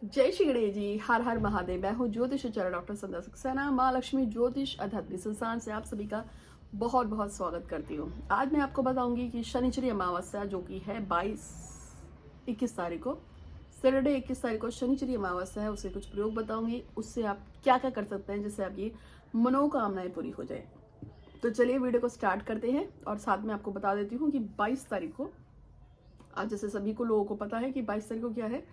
जय श्री गणेश जी। हर हर महादेव। मैं हूँ ज्योतिष आचार्य डॉक्टर संध्या सक्सेना, माँ लक्ष्मी ज्योतिष आध्यात्मिक संस्थान से आप सभी का बहुत बहुत स्वागत करती हूँ। आज मैं आपको बताऊंगी कि शनिचरी अमावस्या जो कि है 21 तारीख को, सैटरडे 21 तारीख को शनिचरी अमावस्या है, उसे कुछ प्रयोग बताऊंगी। उससे आप क्या क्या कर सकते हैं जिससे आपकी मनोकामनाएं पूरी हो जाए। तो चलिए वीडियो को स्टार्ट करते हैं। और साथ में आपको बता देती हूँ कि 22 तारीख को, आज जैसे सभी को लोगों को पता है कि 22 तारीख को क्या है,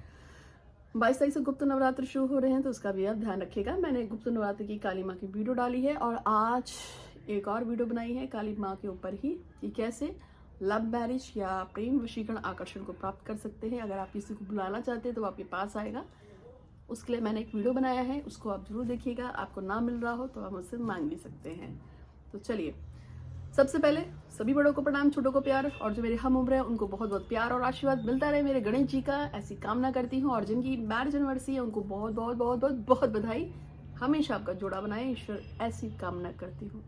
22 तारीख से गुप्त नवरात्र शुरू हो रहे हैं, तो उसका भी आप ध्यान रखिएगा। मैंने गुप्त नवरात्र की काली माँ की वीडियो डाली है और आज एक और वीडियो बनाई है काली माँ के ऊपर ही कि कैसे लव मैरिज या प्रेम वशीकरण आकर्षण को प्राप्त कर सकते हैं। अगर आप किसी को बुलाना चाहते हैं तो आपके पास आएगा, उसके लिए मैंने एक वीडियो बनाया है, उसको आप जरूर देखिएगा। आपको ना मिल रहा हो तो आप मुझसे मांग भी सकते हैं। तो चलिए, सबसे पहले सभी बड़ों को प्रणाम, छोटों को प्यार, और जो मेरे हम उम्र है उनको बहुत बहुत प्यार और आशीर्वाद मिलता रहे मेरे गणेश जी का, ऐसी कामना करती हूँ। और जिनकी मैरिज एनिवर्सरी है उनको बहुत बहुत बहुत बहुत बहुत बधाई। हमेशा आपका जोड़ा बनाए ईश्वर, ऐसी कामना करती हूँ।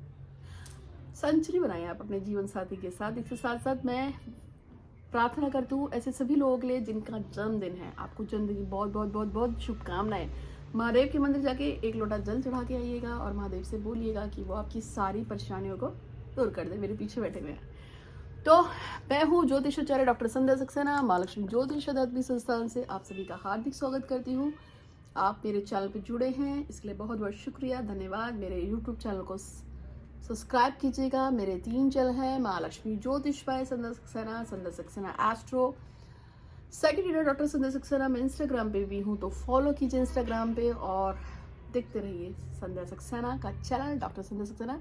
सेंचुरी बनाए आप अपने जीवन साथी के साथ। इसके साथ साथ मैं प्रार्थना करती हूँ ऐसे सभी लोगों के लिए जिनका जन्मदिन है। आपको जन्मदिन की बहुत बहुत बहुत बहुत शुभकामनाएं। महादेव के मंदिर जाके एक लोटा जल चढ़ा के आइएगा और महादेव से बोलिएगा कि वो आपकी सारी परेशानियों को दूर कर दे। मेरे पीछे बैठे हुए हैं। तो मैं हूँ ज्योतिष आचार्य डॉक्टर संध्या सक्सेना, माँ लक्ष्मी ज्योतिष आध्यात्मिक संस्थान से आप सभी का हार्दिक स्वागत करती हूँ। आप मेरे चैनल पे जुड़े हैं, इसके लिए बहुत बहुत शुक्रिया, धन्यवाद। मेरे यूट्यूब चैनल को सब्सक्राइब कीजिएगा। मेरे 3 चैनल हैं, माँ लक्ष्मी ज्योतिष बाय संध्या सक्सेना एस्ट्रो, सेक्रेटरी डॉक्टर संध्या सक्सेना। मैं इंस्टाग्राम पे भी हूँ, तो फॉलो कीजिए इंस्टाग्राम पे और देखते रहिए संध्या सक्सेना का चैनल डॉक्टर संध्या सक्सेना।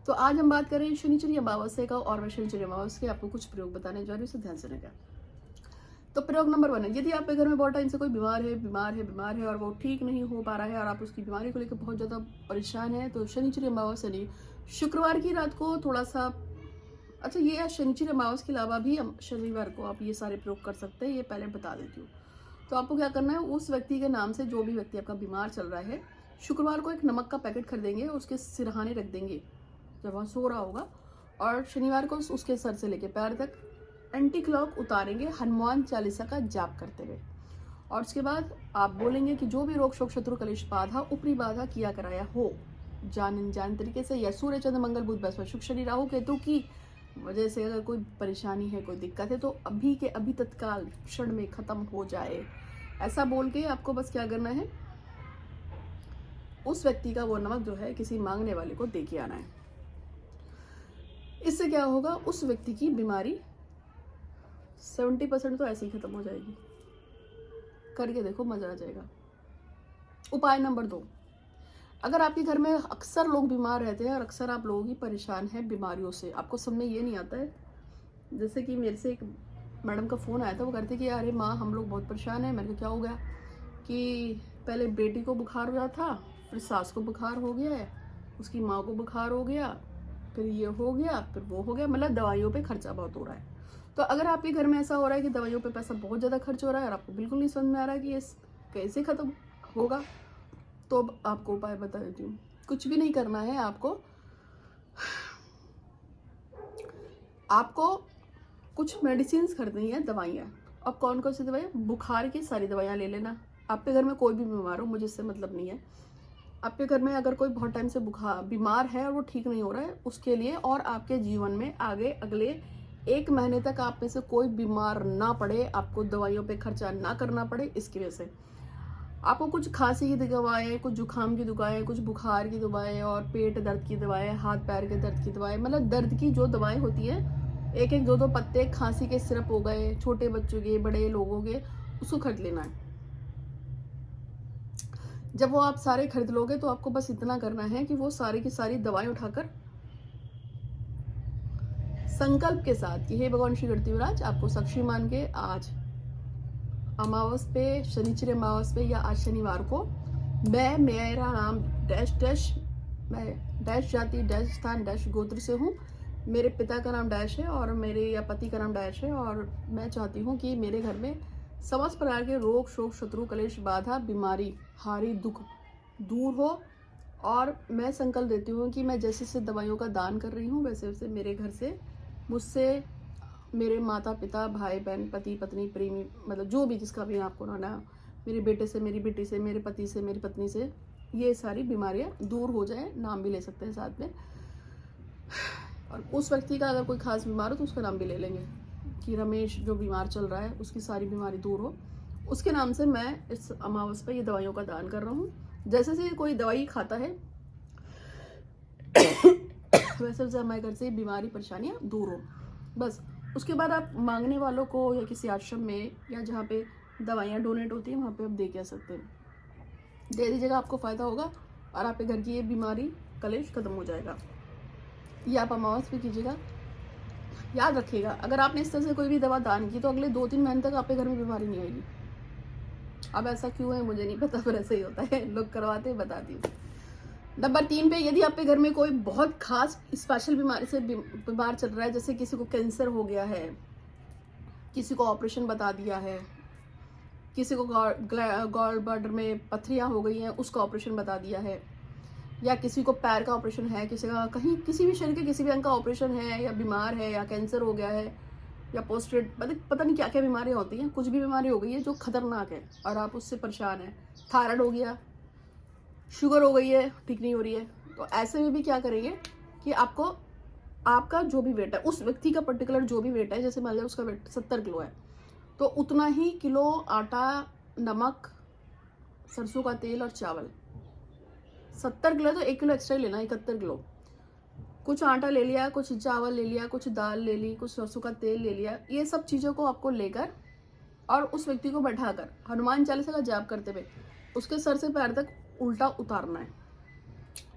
तो आज हम बात करें शनिचरी अमावस्या का, और मैं शनिचरी अमावस्या के आपको कुछ प्रयोग बताने जा रही हूँ, उसे ध्यान सुनेगा। तो प्रयोग नंबर 1 है, यदि आपके घर में बहुत टाइम से कोई बीमार है और वो ठीक नहीं हो पा रहा है और आप उसकी बीमारी को लेकर बहुत ज़्यादा परेशान है, तो शनिचरी अमावस्या नहीं, शुक्रवार की रात को थोड़ा सा, अच्छा ये शनिचरी अमावस्या के अलावा भी शनिवार को आप ये सारे प्रयोग कर सकते हैं, ये पहले बता देती हूँ। तो आपको क्या करना है, उस व्यक्ति के नाम से, जो भी व्यक्ति आपका बीमार चल रहा है, शुक्रवार को एक नमक का पैकेट खरीदेंगे, उसके सिरहाने रख देंगे जब वहाँ सो रहा होगा, और शनिवार को उसके सर से लेके पैर तक एंटी क्लॉक उतारेंगे हनुमान चालीसा का जाप करते हुए। और उसके बाद आप बोलेंगे कि जो भी रोग शोक शत्रु कलेश बाधा ऊपरी बाधा किया कराया हो जान तरीके से, या सूर्य चंद्र मंगल बुध बृहस्पति शुक्र शनि राहु केतु की वजह से अगर कोई परेशानी है, कोई दिक्कत है, तो अभी के अभी तत्काल क्षण में खत्म हो जाए, ऐसा बोल के आपको बस क्या करना है, उस व्यक्ति का वो नमक जो है किसी मांगने वाले को दे के आना है। इससे क्या होगा, उस व्यक्ति की बीमारी 70% तो ऐसे ही खत्म हो जाएगी। करके देखो, मजा आ जाएगा। उपाय नंबर 2, अगर आपके घर में अक्सर लोग बीमार रहते हैं और अक्सर आप लोग ही परेशान हैं बीमारियों से, आपको समझ में ये नहीं आता है, जैसे कि मेरे से एक मैडम का फ़ोन आया था, वो कहते कि अरे माँ हम लोग बहुत परेशान हैं। मैंने कहा क्या हो गया, कि पहले बेटी को बुखार हो रहा था, फिर सास को बुखार हो गया है, उसकी माँ को बुखार हो गया, फिर ये हो गया, फिर वो हो गया, मतलब दवाइयों पे खर्चा बहुत हो रहा है। तो अगर आपके घर में ऐसा हो रहा है कि दवाइयों पे पैसा बहुत ज़्यादा खर्च हो रहा है और आपको बिल्कुल नहीं समझ में आ रहा है कि ये कैसे ख़त्म होगा, तो अब आपको उपाय बता देती हूँ। कुछ भी नहीं करना है आपको कुछ मेडिसिन खरीदनी है, दवाइयाँ। अब कौन कौन सी दवाइयाँ, बुखार की सारी दवाइयाँ ले लेना। आपके घर में कोई भी बीमार हो, मुझे इससे मतलब नहीं है, आपके घर में अगर कोई बहुत टाइम से बीमार है और वो ठीक नहीं हो रहा है, उसके लिए, और आपके जीवन में आगे अगले 1 महीने तक आप में से कोई बीमार ना पड़े, आपको दवाइयों पे खर्चा ना करना पड़े, इसकी वजह से आपको कुछ खांसी की दवाएं, कुछ जुकाम की दवाएं, कुछ बुखार की दवाएं, और पेट दर्द की दवाएं, हाथ पैर के दर्द की दवाएं, मतलब दर्द की जो दवाएं होती है, 1-1 2-2 पत्ते, खांसी के सिरप हो गए, छोटे बच्चों के, बड़े लोगों के, उसको खरीद लेना है। जब वो आप सारे खरीद लोगे तो आपको बस इतना करना है कि वो सारी की सारी दवाएं उठाकर संकल्प के साथ कि हे भगवान श्री गणपति आपको साक्षी मान के, आज अमावस पे, शनिचरी अमावस पे या आज शनिवार को, मैं, मेरा नाम डैश डैश, मैं डैश जाति डैश स्थान डैश गोत्र से हूँ, मेरे पिता का नाम डैश है और मेरे या पति का नाम डैश है, और मैं चाहती हूँ कि मेरे घर में समस्त प्रकार के रोग शोक शत्रु कलेश बाधा बीमारी हारी दुख दूर हो, और मैं संकल्प देती हूँ कि मैं जैसे जैसे दवाइयों का दान कर रही हूँ वैसे वैसे मेरे घर से, मुझसे मेरे माता पिता भाई बहन पति पत्नी प्रेमी, मतलब जो भी जिसका भी आपको ना मेरे बेटे से, मेरी बेटी से, मेरे पति से, मेरी पत्नी से ये सारी बीमारियां दूर हो जाए। नाम भी ले सकते हैं साथ में, और उस व्यक्ति का अगर कोई खास बीमार हो तो उसका नाम भी ले लेंगे कि रमेश जो बीमार चल रहा है उसकी सारी बीमारी दूर हो। उसके नाम से मैं इस अमावस पे ये दवाइयों का दान कर रहा हूँ। जैसे से कोई दवाई खाता है वैसे वैसे हमारे घर से बीमारी परेशानियाँ दूर हो बस। उसके बाद आप मांगने वालों को या किसी आश्रम में या जहाँ पे दवाइयाँ डोनेट होती हैं वहाँ पे आप दे के आ सकते हैं। दे दीजिएगा, आपको फ़ायदा होगा और आपके घर की ये बीमारी कलेश खत्म हो जाएगा। ये आप अमावस पे कीजिएगा। याद रखिएगा, अगर आपने इस तरह से कोई भी दवा दान की तो अगले 2-3 महीने तक आपके घर में बीमारी नहीं आएगी। अब ऐसा क्यों है मुझे नहीं पता, पर ऐसा ही होता है, लोग करवाते हैं, बताती हूँ। नंबर 3 पे, यदि आपके घर में कोई बहुत खास स्पेशल बीमारी से बीमार चल रहा है, जैसे किसी को कैंसर हो गया है, किसी को ऑपरेशन बता दिया है, किसी को गॉल ब्लैडर में पथरियाँ हो गई हैं उसका ऑपरेशन बता दिया है, या किसी को पैर का ऑपरेशन है, किसी का कहीं किसी भी शरीर के किसी भी अंग का ऑपरेशन है, या बीमार है, या कैंसर हो गया है, या पोस्टेड पता नहीं क्या क्या बीमारियाँ होती हैं, कुछ भी बीमारी हो गई है जो खतरनाक है और आप उससे परेशान हैं, थायराइड हो गया, शुगर हो गई है, ठीक नहीं हो रही है, तो ऐसे में भी क्या करेंगे कि आपको आपका जो भी वेट है, उस व्यक्ति का पर्टिकुलर जो भी वेट है, जैसे मान लिया उसका वेट 70 किलो है तो उतना ही किलो आटा, नमक, सरसों का तेल और चावल। 70 किलो तो 1 किलो एक्स्ट्रा ही लेना, 71 किलो। कुछ आटा ले लिया, कुछ चावल ले लिया, कुछ दाल ले ली, कुछ सरसों का तेल ले लिया। ये सब चीज़ों को आपको लेकर और उस व्यक्ति को बैठाकर हनुमान चालीसा का जाप करते हुए उसके सर से पैर तक उल्टा उतारना है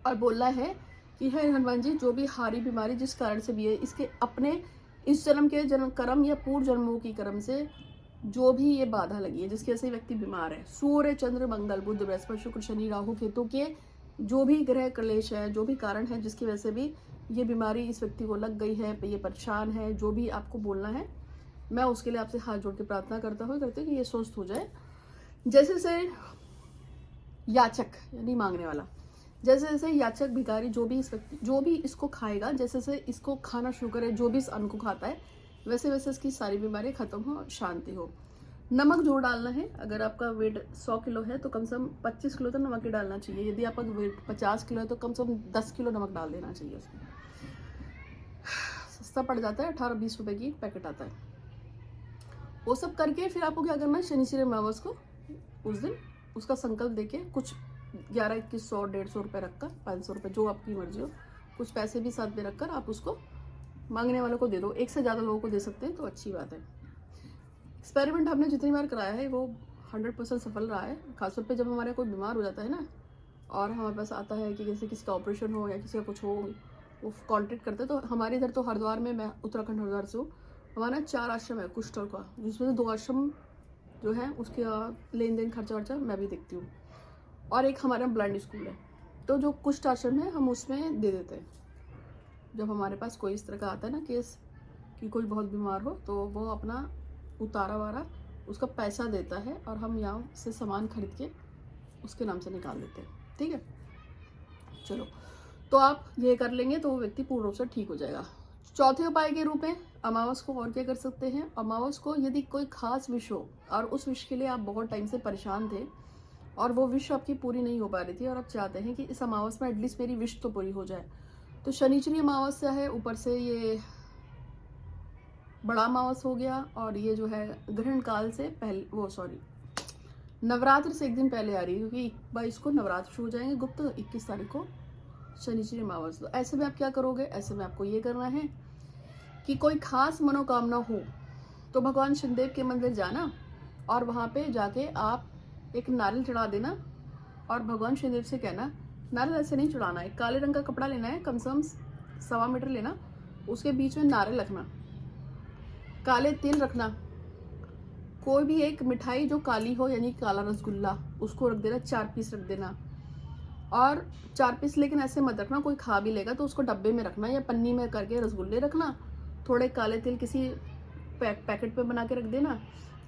और बोलना है कि हे हनुमान जी, जो भी हारी बीमारी जिस कारण से भी है, इसके अपने इस जन्म के जन्म कर्म या पूर्व जन्मों की कर्म से जो भी ये बाधा लगी है, जिसकी वजह से व्यक्ति बीमार है, सूर्य, चंद्र, मंगल, बुध, बृहस्पति, शुक्र, शनि, राहु, केतु के जो भी ग्रह क्लेश है, जो भी कारण है जिसकी वजह से भी ये बीमारी इस व्यक्ति को लग गई है, ये परेशान है, जो भी आपको बोलना है, मैं उसके लिए आपसे हाथ जोड़ के प्रार्थना करते कि ये स्वस्थ हो जाए। जैसे से याचक यानी मांगने वाला, जैसे जैसे याचक भिखारी जो भी इस व्यक्ति जो भी इसको खाएगा, जैसे जैसे इसको खाना शुरू करे, जो भी इस अन्न को खाता है, वैसे वैसे इसकी सारी बीमारियां खत्म हो, शांति हो। नमक जोड़ डालना है। अगर आपका वेट 100 किलो है तो कम से कम 25 किलो तो नमक ही डालना चाहिए। यदि आपका वेट 50 किलो है तो कम से कम 10 किलो नमक डाल देना चाहिए उसमें। सस्ता पड़ जाता है, 18-20 रुपए की पैकेट आता है। वो सब करके फिर आपको क्या करना है, शनिश्चरी अमावस को उस दिन उसका संकल्प देके कुछ 11, 21, 100, 150 रुपये रखकर, 500 रुपये जो आपकी मर्जी हो, कुछ पैसे भी साथ में रखकर आप उसको मांगने वालों को दे दो। एक से ज़्यादा लोगों को दे सकते हैं तो अच्छी बात है। एक्सपेरिमेंट हमने जितनी बार कराया है वो 100% सफल रहा है। खासतौर पे जब हमारे कोई बीमार हो जाता है ना और हमारे पास आता है कि जैसे किसी का ऑपरेशन हो या किसी का कुछ हो, वो कॉन्टेक्ट करते हैं। तो हमारे इधर तो हरिद्वार में, मैं उत्तराखंड हरिद्वार से हूँ, हमारा 4 आश्रम है कुष्ठ का, जिसमें से 2 आश्रम जो है उसके लेन देन खर्चा वर्चा मैं भी देखती हूँ, और एक हमारा ब्लाइंड स्कूल है। तो जो कुष्ठ आश्रम है हम उसमें दे देते हैं। जब हमारे पास कोई इस तरह का आता है ना केस कि कोई बहुत बीमार हो, तो वो अपना उतारा वारा उसका पैसा देता है और हम यहाँ से सामान खरीद के उसके नाम से निकाल देते हैं। ठीक है, चलो, तो आप ये कर लेंगे तो वो व्यक्ति पूर्ण रूप से ठीक हो जाएगा। चौथे उपाय के रूप में अमावस को और क्या कर सकते हैं, अमावस को यदि कोई खास विश हो और उस विश के लिए आप बहुत टाइम से परेशान थे और वो विश आपकी पूरी नहीं हो पा रही थी और आप चाहते हैं कि इस अमावस में एटलीस्ट मेरी विश तो पूरी हो जाए, तो शनिचरी अमावस्या है, ऊपर से ये बड़ा अमावस हो गया, और ये जो है ग्रहण काल से पहले नवरात्र से एक दिन पहले आ रही है, क्योंकि 22 को नवरात्र शुरू हो जाएंगे गुप्त, 21 तारीख को शनिचरी अमावस। तो ऐसे में आप क्या करोगे, ऐसे में आपको ये करना है कि कोई खास मनोकामना हो तो भगवान शनिदेव के मंदिर जाना और वहाँ पे जाके आप एक नारियल चढ़ा देना और भगवान शनिदेव से कहना, नारियल ऐसे नहीं चढ़ाना है, काले रंग का कपड़ा लेना है, कम से कम 1.25 मीटर लेना, उसके बीच में नारियल रखना, काले तिल रखना, कोई भी एक मिठाई जो काली हो यानी काला रसगुल्ला उसको रख देना, 4 पीस रख देना, और 4 पीस लेकिन ऐसे मत रखना कोई खा भी लेगा तो उसको डब्बे में रखना या पन्नी में करके रसगुल्ले रखना, थोड़े काले तिल किसी पैकेट पे बना के रख देना,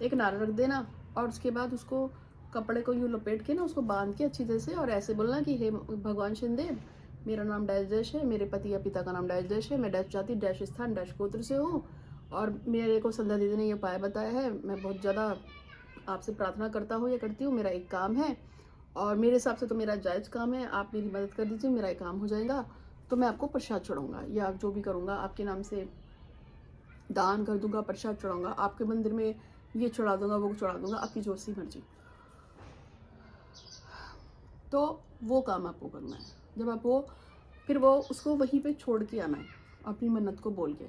एक नारियल रख देना, और उसके बाद उसको कपड़े को यूँ लपेट के ना उसको बांध के अच्छी तरह से और ऐसे बोलना कि हे भगवान शनिदेव, मेरा नाम डैश डैश है, मेरे पति या पिता का नाम डैश डैश है, मैं डैश जाति डैश स्थान डैश गोत्र से हूँ, और मेरे को संध्या दीदी ने ये उपाय बताया है, मैं बहुत ज़्यादा आपसे प्रार्थना करता हूँ या करती हूँ, मेरा एक काम है और मेरे हिसाब से तो मेरा जायज़ काम है, आप मेरी मदद कर दीजिए, मेरा एक काम हो जाएगा, तो मैं आपको प्रसाद चढ़ाऊँगा या जो भी करूँगा आपके नाम से दान कर दूंगा, प्रसाद चढ़ाऊंगा, आपके मंदिर में ये चढ़ा दूंगा, वो चढ़ा दूंगा, आपकी जो सी मर्जी। तो वो काम आपको करना है। जब आप वो फिर वो उसको वहीं पे छोड़ के आना है अपनी मन्नत को बोल के।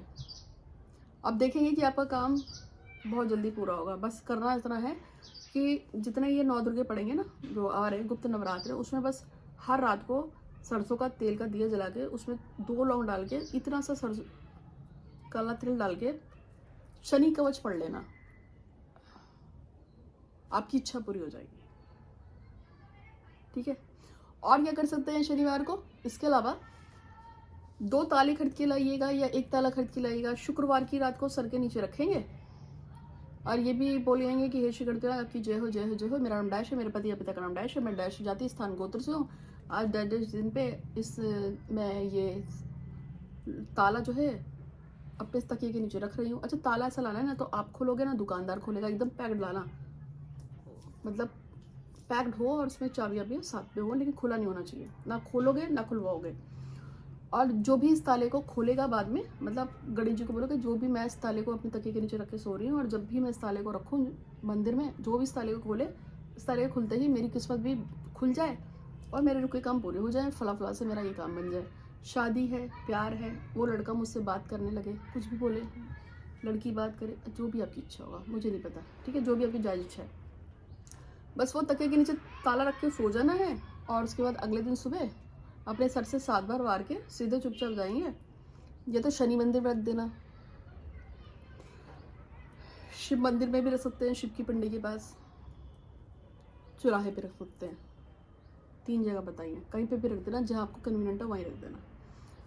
अब देखेंगे कि आपका काम बहुत जल्दी पूरा होगा। बस करना इतना है कि जितने ये 9 दुर्गे पड़ेंगे ना जो आ रहे हैं गुप्त नवरात्र, उसमें बस हर रात को सरसों का तेल का दिया जला के उसमें 2 लौंग डाल के इतना सा सरसों काला तिल डाल के शनि कवच पढ़ लेना, आपकी इच्छा पूरी हो जाएगी। ठीक है। और क्या कर सकते हैं शनिवार को, इसके अलावा 2 ताले खरीद के लाइएगा या 1 ताला खरीद के लाइएगा। शुक्रवार की रात को सर के नीचे रखेंगे और ये भी बोलेंगे कि हे श्री करते आपकी जय हो, जय हो, जय हो। मेरा नाम डैश है, मेरे पति या पिता का नाम डैश है, मैं डैश जाति स्थान गोत्र से हूँ। आज डैश दिन पे मैं ये ताला जो है अपने तकिए के नीचे रख रही हूँ। अच्छा, ताला ऐसा लाना है ना, तो आप खोलोगे ना, दुकानदार खोलेगा, एकदम पैक्ड लाना, मतलब पैक्ड हो और उसमें चाबियाँ भी साथ में हो, लेकिन खुला नहीं होना चाहिए। ना खोलोगे ना खुलवाओगे। और जो भी इस ताले को खोलेगा बाद में, मतलब गणेश जी को बोलोगे जो भी मैं इस ताले को अपने तकिए के नीचे रख के सो रही हूँ और जब भी मैं इस ताले को रखूँ मंदिर में, जो भी इस ताले को खोले, इस ताले को खुलते ही मेरी किस्मत भी खुल जाए और मेरे रुके काम पूरे हो जाए, फला फला से मेरा ये काम बन जाए। शादी है, प्यार है, वो लड़का मुझसे बात करने लगे, कुछ भी बोले, लड़की बात करे, जो भी आपकी इच्छा होगा, मुझे नहीं पता। ठीक है, जो भी आपकी जायज़ इच्छा है, बस वो तकिए के नीचे ताला रख के सो जाना है और उसके बाद अगले दिन सुबह अपने सर से 7 बार वार के सीधे चुपचाप जाएंगे। या तो शनि मंदिर में रख देना, शिव मंदिर में भी रख सकते हैं, शिव की पिंडी के पास, चौराहे पे रख सकते हैं, 3 जगह बताइए, कहीं पे भी रख देना, जहाँ आपको कन्वीनियंट हो वहीं रख देना।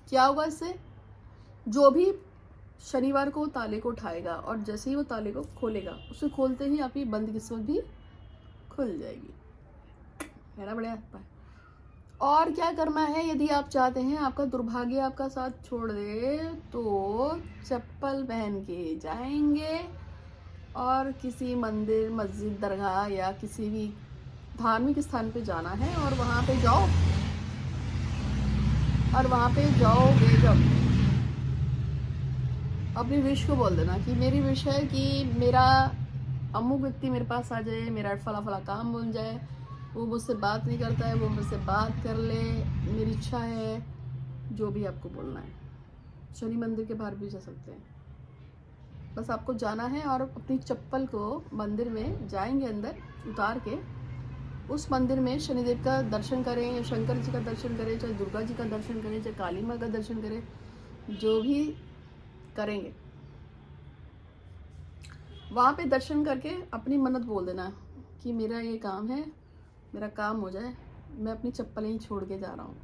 क्या होगा इससे, जो भी शनिवार को ताले को उठाएगा और जैसे ही वो ताले को खोलेगा, उसे खोलते ही आपकी बंद किस्मत भी खुल जाएगी। है ना बढ़िया। और क्या करना है, यदि आप चाहते हैं आपका दुर्भाग्य आपका साथ छोड़ दे, तो चप्पल पहन के जाएंगे और किसी मंदिर, मस्जिद, दरगाह या किसी भी धार्मिक स्थान पे जाना है और वहाँ पे जाओ, और वहाँ पे जाओगे जब, अपनी विश को बोल देना कि मेरी विश है कि मेरा अमुक व्यक्ति मेरे पास आ जाए, मेरा फला फला काम बन जाए, वो मुझसे बात नहीं करता है, वो मुझसे बात कर ले, मेरी इच्छा है, जो भी आपको बोलना है। शनि मंदिर के बाहर भी जा सकते हैं। बस आपको जाना है और अपनी चप्पल को मंदिर में जाएंगे, अंदर उतार के उस मंदिर में शनिदेव का दर्शन करें या शंकर जी का दर्शन करें, चाहे दुर्गा जी का दर्शन करें, चाहे काली माँ का दर्शन करें, जो भी करेंगे वहाँ पे दर्शन करके अपनी मन्नत बोल देना कि मेरा ये काम है, मेरा काम हो जाए, मैं अपनी चप्पलें ही छोड़ के जा रहा हूँ,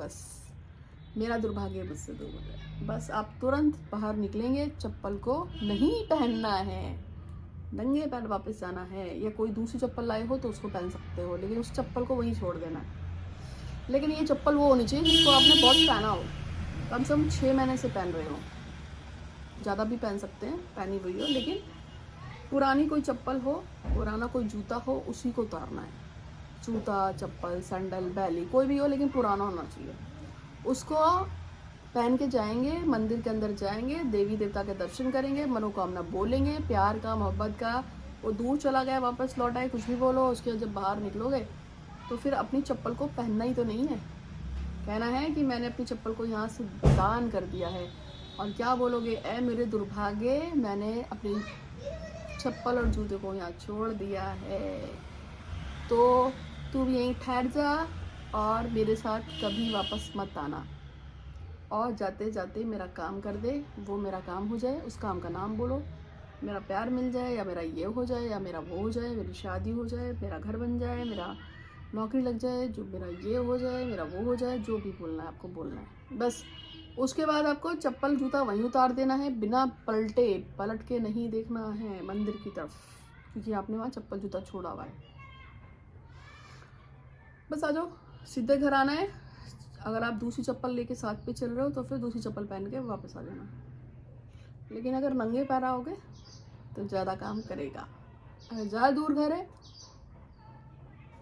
बस मेरा दुर्भाग्य मुझसे दूर हो जाए। बस आप तुरंत बाहर निकलेंगे, चप्पल को नहीं पहनना है, नंगे पैर वापस जाना है, या कोई दूसरी चप्पल लाए हो तो उसको पहन सकते हो, लेकिन उस चप्पल को वहीं छोड़ देना है। लेकिन ये चप्पल वो होनी चाहिए जिसको आपने बहुत पहना हो, कम से कम 6 महीने से पहन रहे हो, ज़्यादा भी पहन सकते हैं, पहनी हुई हो, लेकिन पुरानी कोई चप्पल हो, पुराना कोई जूता हो, उसी को उतारना है। जूता, चप्पल, सैंडल, बैली, कोई भी हो, लेकिन पुराना होना चाहिए। उसको पहन के जाएंगे, मंदिर के अंदर जाएंगे, देवी देवता के दर्शन करेंगे, मनोकामना बोलेंगे, प्यार का, मोहब्बत का, वो दूर चला गया वापस लौट आए, कुछ भी बोलो। उसके बाद जब बाहर निकलोगे तो फिर अपनी चप्पल को पहनना ही तो नहीं है, कहना है कि मैंने अपनी चप्पल को यहाँ से दान कर दिया है। और क्या बोलोगे, ऐ मेरे दुर्भाग्य, मैंने अपनी चप्पल और जूते को यहाँ छोड़ दिया है, तो तू भी यहीं ठहर जा और मेरे साथ कभी वापस मत आना, और जाते जाते मेरा काम कर दे, वो मेरा काम हो जाए, उस काम का नाम बोलो, मेरा प्यार मिल जाए, या मेरा ये हो जाए, या मेरा वो हो जाए, मेरी शादी हो जाए, मेरा घर बन जाए, मेरा नौकरी लग जाए, जो मेरा ये हो जाए, मेरा वो हो जाए, जो भी बोलना है आपको बोलना है बस। उसके बाद आपको चप्पल जूता वहीं उतार देना है, बिना पलट के नहीं देखना है मंदिर की तरफ, क्योंकि आपने वहाँ चप्पल जूता छोड़ा हुआ है। बस आ जाओ, सीधे घर आना है। अगर आप दूसरी चप्पल लेके साथ पे चल रहे हो तो फिर दूसरी चप्पल पहन के वापस आ जाना, लेकिन अगर नंगे पैर आओगे तो ज़्यादा काम करेगा। अगर ज़्यादा दूर घर है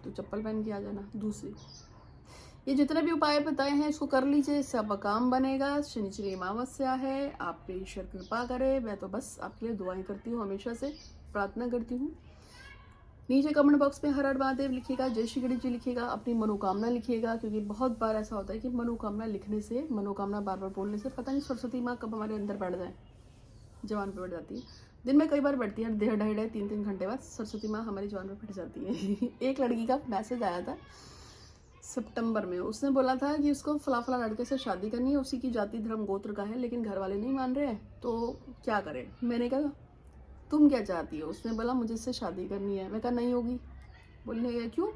तो चप्पल पहन के आ जाना। दूसरी, ये जितने भी उपाय बताए हैं इसको कर लीजिए, इससे आपका काम बनेगा। शनिचरी अमावस्या है, आप पे ईश्वर कृपा करे। मैं तो बस आपके लिए दुआएं करती हूँ, हमेशा से प्रार्थना करती हूँ। नीचे कमेंट बॉक्स में हर हर महादेव लिखिएगा, जय श्री गणेश जी लिखिएगा, अपनी मनोकामना लिखिएगा, क्योंकि बहुत बार ऐसा होता है कि मनोकामना लिखने से, मनोकामना बार बार बोलने से पता नहीं सरस्वती माँ कब हमारे अंदर बैठ जाए, जवान पे बैठ जाती है। दिन में कई बार बैठती है, 1.5 3 घंटे बाद सरस्वती माँ हमारी जवान पे बैठ जाती है। एक लड़की का मैसेज आया था सितंबर में, उसने बोला था कि उसको फला लड़के से शादी करनी है, उसी की जाति धर्म गोत्र का है, लेकिन घर वाले नहीं मान रहे हैं, तो क्या करें। मैंने कहा तुम क्या चाहती हो? उसने बोला मुझे इससे शादी करनी है। मैं कहा नहीं होगी। बोलने गया क्यों?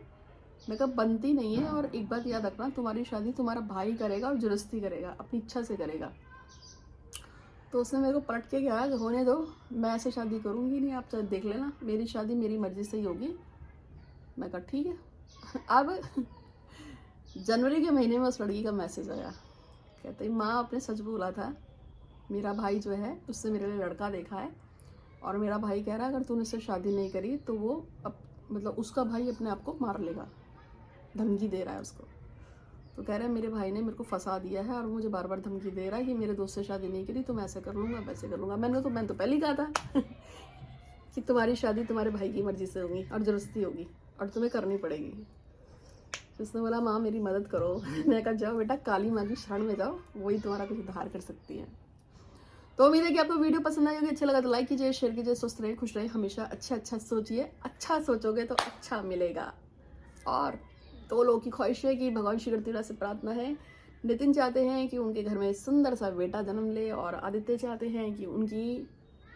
मैं कहा बनती नहीं है, और एक बात याद रखना, तुम्हारी शादी तुम्हारा भाई करेगा और जबरदस्ती करेगा, अपनी इच्छा से करेगा। तो उसने मेरे को पलट के कहा होने दो, मैं ऐसे शादी करूँगी नहीं, आप चाहे देख लेना, मेरी शादी मेरी मर्जी से ही होगी। मैं कहा ठीक है। अब जनवरी के महीने में उस लड़की का मैसेज आया, कहते माँ आपने सच बोला था, मेरा भाई जो है उससे मेरे लिए लड़का देखा है, और मेरा भाई कह रहा है अगर तूने इससे शादी नहीं करी तो वो मतलब उसका भाई अपने आप को मार लेगा, धमकी दे रहा है उसको। तो कह रहा है मेरे भाई ने मेरे को फंसा दिया है और मुझे बार बार धमकी दे रहा है कि मेरे दोस्त से शादी नहीं करी तो मैं ऐसे कर लूँगा वैसे कर लूँगा। मैंने तो पहले ही कहा था कि तुम्हारी शादी तुम्हारे भाई की मर्जी से होगी और जबरदस्ती होगी और तुम्हें करनी पड़ेगी। तो उसने बोला माँ मेरी मदद करो। मैंने कहा जाओ बेटा, काली माँ की शरण में जाओ, वही तुम्हारा कुछ उद्धार कर सकती है। तो उम्मीद है कि आपको वीडियो पसंद आई होगी, अच्छा लगा तो लाइक कीजिए, शेयर कीजिए। स्वस्थ रहे, खुश रहे, हमेशा अच्छा सोचिए, अच्छा सोचोगे तो अच्छा मिलेगा। और तो लोगों की ख्वाहिश है कि भगवान श्री गणेश से प्रार्थना है, नितिन चाहते हैं कि उनके घर में सुंदर सा बेटा जन्म ले, और आदित्य चाहते हैं कि उनकी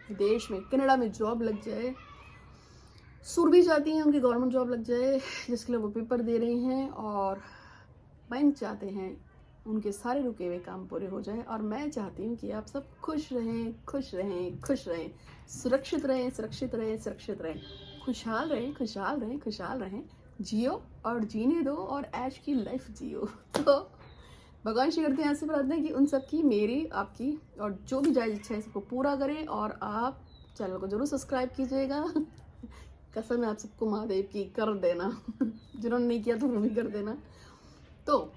विदेश में कनाडा में जॉब लग जाए, सुरभि चाहती हैं उनकी गवर्नमेंट जॉब लग जाए जिसके लिए वो पेपर दे रही हैं, और बैंक चाहते हैं उनके सारे रुके हुए काम पूरे हो जाएं। और मैं चाहती हूँ कि आप सब खुश रहें, खुश रहें, खुश रहें, सुरक्षित रहें, सुरक्षित रहें, सुरक्षित रहें, खुशहाल रहें, खुशहाल रहें, खुशहाल रहें, जियो और जीने दो और ऐश की लाइफ जियो। तो भगवान श्री करते हैं ऐसे प्रार्थना है कि उन सब की, मेरी, आपकी और जो भी जायज इच्छा है सबको पूरा करें। और आप चैनल को जरूर सब्सक्राइब कीजिएगा। कसम है आप सबको महादेव की, कर देना। जिन्होंने नहीं किया तो वो भी कर देना। तो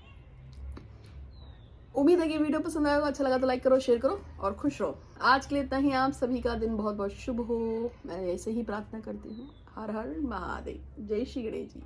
उम्मीद है कि वीडियो पसंद आएगा, अच्छा लगा तो लाइक करो, शेयर करो और खुश रहो। आज के लिए इतना ही। आप सभी का दिन बहुत बहुत शुभ हो, मैं ऐसे ही प्रार्थना करती हूँ। हर हर महादेव, जय श्री गणेश जी।